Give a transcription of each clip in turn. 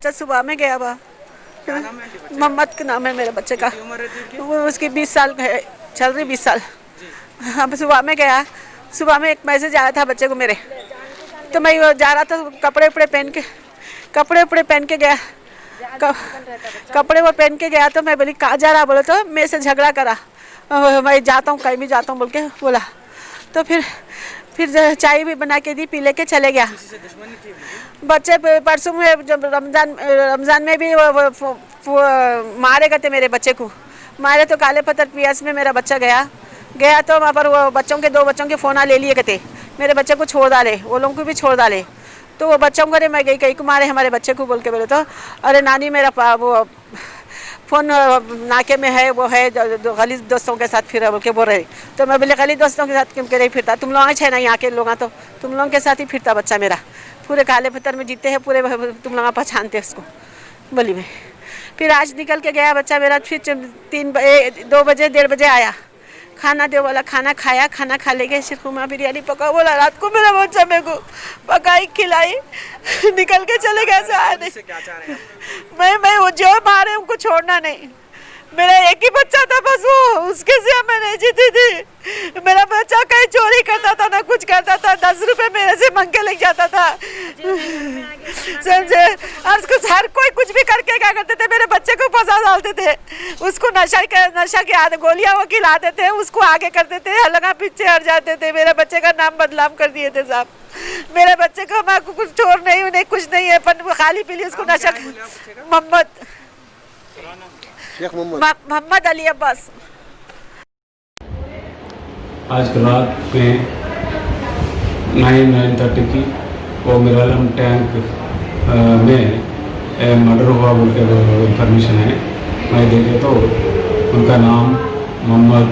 बच्चा सुबह में गया हुआ, मोहम्मद का नाम है मेरे बच्चे का। वो उसकी 20 साल है, चल रही 20 साल। हम सुबह में गया, सुबह में एक मैसेज आया था बच्चे को मेरे, तो मैं जा रहा था कपड़े उपड़े पहन के गया, कपड़े वो पहन के गया। तो मैं बोली कहाँ जा रहा, बोले तो मेरे से झगड़ा करा, मैं जाता हूँ कहीं भी जाता हूँ बोल के बोला। तो फिर चाय भी बना के दी, पी लेके चले गया। बच्चे परसों में जब रमज़ान में भी वो मारे गए थे मेरे बच्चे को, मारे तो काले पत्थर पीएस में मेरा बच्चा गया तो वहाँ पर वो दो बच्चों के फ़ोन ले लिए गए थे, मेरे बच्चे को छोड़ डाले, वो लोगों को भी छोड़ डाले। तो वो बच्चों को मैं गई कहीं को मारे हमारे बच्चे को बोल के बोले तो अरे नानी मेरा वो फ़ोन नाके में है, वो है गली दोस्तों के साथ फिर बोल के बोल रहे। तो मैं बोले गली दोस्तों के साथ क्यों नहीं फिरता, तुम लोग है ना यहाँ के लोग, तो तुम लोगों के साथ ही फिरता बच्चा मेरा, पूरे काले पत्थर में जीते हैं पूरे, तुम लोग पहचानते उसको बोली मैं। फिर आज निकल के गया बच्चा मेरा, फिर 2 बजे 1:30 बजे आया, खाना दे बोला, खाना खाया, खाना खा ले गए, शिरखुमा बिरयानी पका बोला, रात को मेरा बच्चा मेरे को पकाई खिलाई निकल के चले गए। से आया नहीं, मैं वो जो मारे उनको छोड़ना नहीं, मेरा एक ही बच्चा था बस, वो उसके से मैं नहीं जीती थी। मेरा बच्चा कहीं चोरी करता था ना कुछ करता था, 10 रुपए मेरे से मांग के ले जाता था, समझे। और हर कोई कुछ भी करके क्या करते थे, मेरे बच्चे को फंसा डालते थे, उसको नशा की आदत, गोलियां वो खिलाते थे, उसको आगे करते थे, हलगा पीछे हट जाते थे, मेरे बच्चे का नाम बदनाम कर दिए थे साहब। मेरे बच्चे को मैं कुछ चोर नहीं उन्हें कुछ नहीं है, पर खाली पीली उसको नशा। मोहम्मद अली अब्बास। आज रात में 9:30 की वो मिरालम टैंक में मर्डर हुआ बोल के इन्फॉर्मेशन है। मैं देखे तो उनका नाम Mohammed,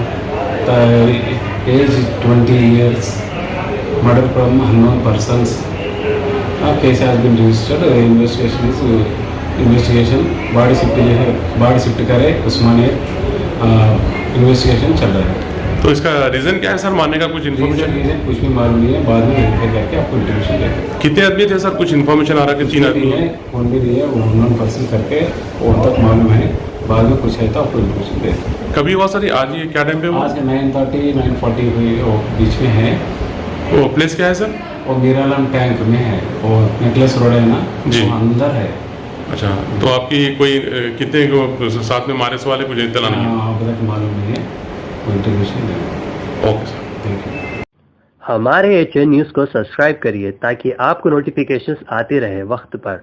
age 20 years, murder from unknown persons. Case has been registered, investigation body shift करे उस्मानिया, इन्वेस्टिगेशन चल रहा है। तो इसका रीज़न क्या है सर, मारने का कुछ इन्फॉर्मेशन? रीज़न कुछ भी मालूम नहीं है, बाद में वेरीफाई करके आपको इंफॉर्मेशन देते। कितने आदमी थे सर, कुछ इन्फॉर्मेशन आ रहा है कि 3 आदमी है, फोन भी दिया, वो अननोन पर्सन करके वो तक मालूम है, बाद में कुछ है तो आपको इन्फॉर्मेशन देते। कभी हुआ सर, आज ये क्या टाइम पे हुआ? आज 9:30 9:40 हुई, वो बीच में है। वो प्लेस क्या है सर? वो मिरालम टैंक में है, वो नेकलेस रोड है ना जी, वो अंदर है। अच्छा, तो आपकी कोई कितने को साथ में मारे वाले कुछ इतना नहीं है? अभी तक मालूम नहीं है, कोई इंफॉर्मेशन नहीं। Okay sir, thank you. हमारे HN न्यूज़ को सब्सक्राइब करिए ताकि आपको नोटिफिकेशंस आते रहे वक्त पर।